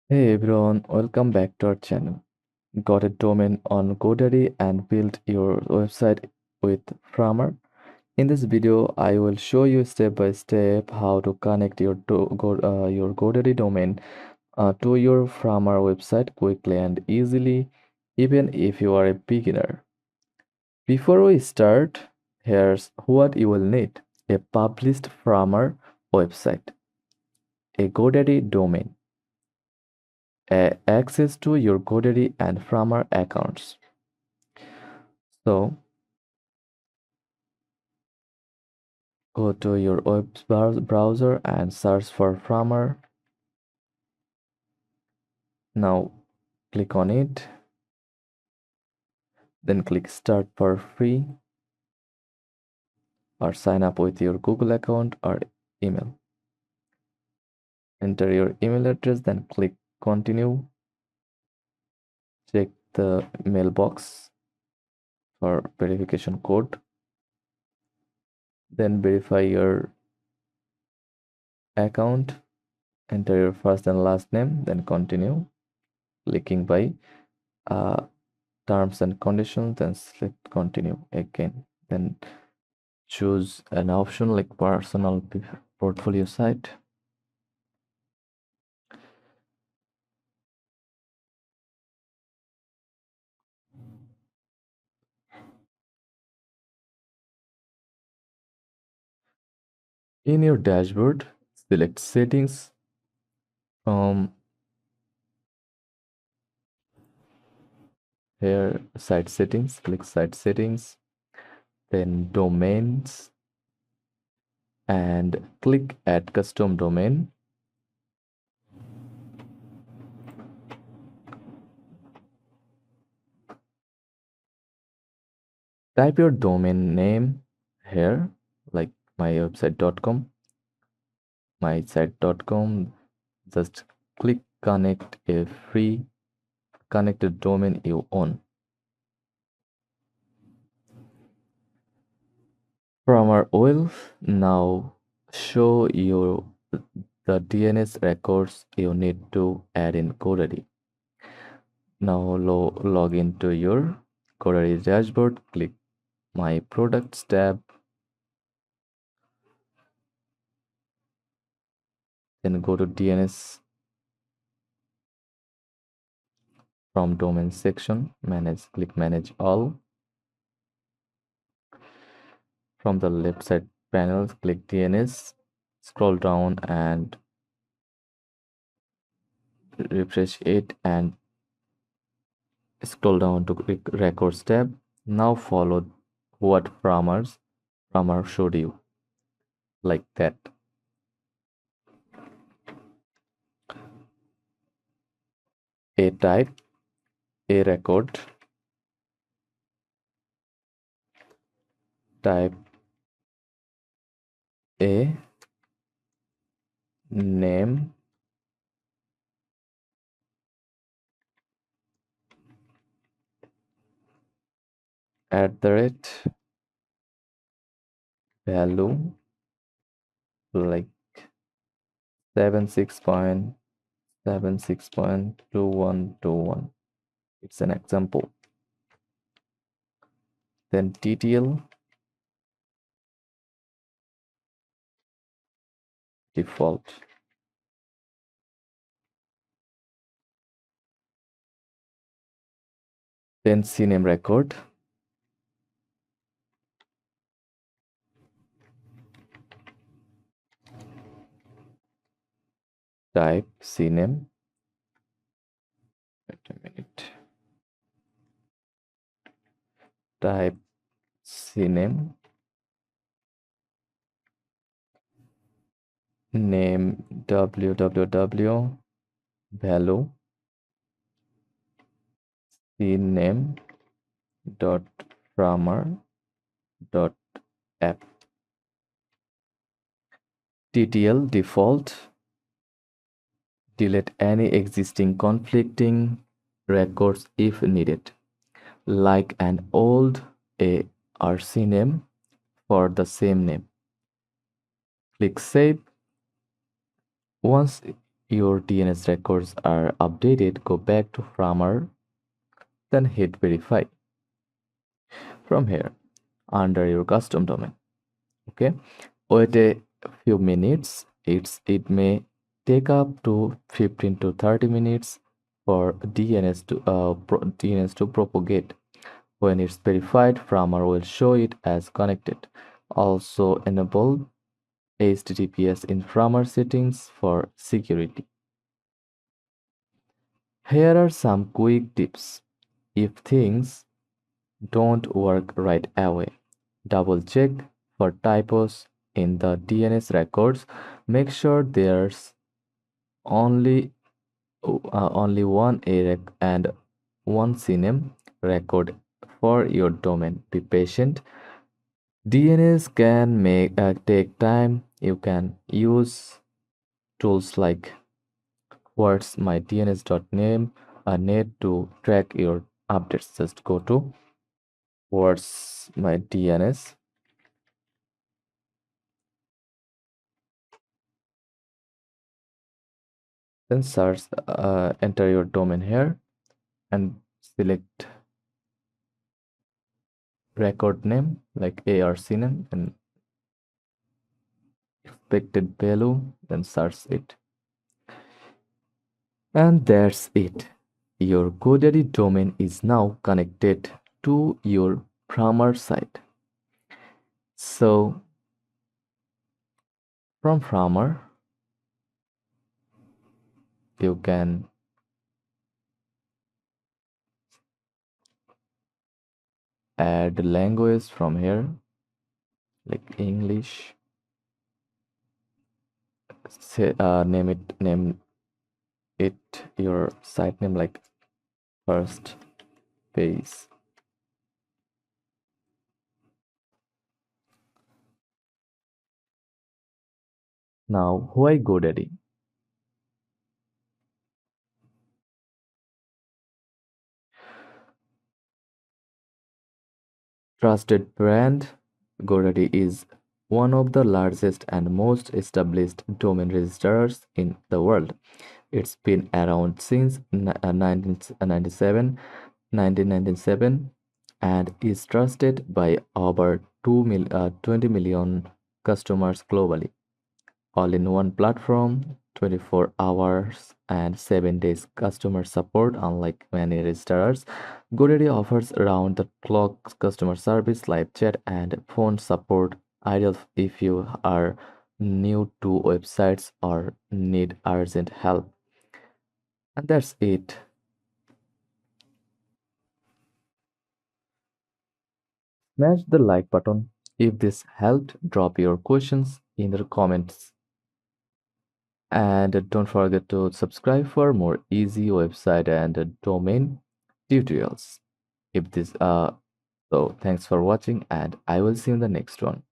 Hey everyone, welcome back to our channel. Got a domain on Godaddy and built your website with Framer. In this video, I will show you step by step how to connect your Godaddy domain to your Framer website quickly and easily, even if you are a beginner. Before we start, here's what you will need: a published Framer website, a Godaddy domain, access to your Godaddy and Framer accounts. So go to your browser and search for Framer. Now click on it, then click Start for free or sign up with your Google account or email. Enter your email address, then click Continue. Check the mailbox for verification code. Then verify your account. Enter your first and last name, then continue. Clicking by uh, terms and conditions, then select continue again. Then choose an option like personal portfolio site. In your dashboard, select settings. From here, site settings, click site settings, then domains, and click add custom domain. Type your domain name here, like mywebsite.com, mysite.com. Just click connect a free connected domain you own. From our oil, now show you the DNS records you need to add in Godaddy. Now log into your Godaddy dashboard, click My Products tab, then go to DNS. From domain section, click Manage All. From the left side panel, click DNS, scroll down and refresh it and scroll down to click Records tab. Now follow what Framer showed you, like that. A type, a record, type a name, at the rate, value, like 76.76.2121. It's an example. Then TTL, default. Then CNAME record, type CNAME. Wait a minute. Type CNAME, name www, value CNAME dot framer dot app. TTL default. Delete any existing conflicting records if needed, like an old ARC name for the same name. Click Save. Once your DNS records are updated, go back to Framer, then hit verify. From here, under your custom domain, okay, wait a few minutes. It may take up to 15 to 30 minutes for DNS to propagate. When it's verified, Framer will show it as connected. Also enable HTTPS in Framer settings for security. Here are some quick tips. If things don't work right away, double check for typos in the DNS records. Make sure there's only only one AREC and one CNAME record for your domain. Be patient. DNS can take time. You can use tools like what's my DNS.name net to track your updates. Just go to what's my DNS, then search, enter your domain here and select record name like ARC name and expected value, then search it. And that's it. Your GoDaddy domain is now connected to your Framer site. So from Framer, you can add language from here, like English. Say, name it your site name like first page. Now, why GoDaddy? Trusted brand, GoDaddy is one of the largest and most established domain registrars in the world. It's been around since 1997 and is trusted by over 20 million customers globally. All in one platform, 24 hours and 7 days customer support. Unlike many registrars, GoDaddy offers around the clock customer service, live chat, and phone support, ideal if you are new to websites or need urgent help. And that's it. Smash the like button. If this helped, drop your questions in the comments. And don't forget to subscribe for more easy website and domain tutorials. If this so thanks for watching and I will see you in the next one.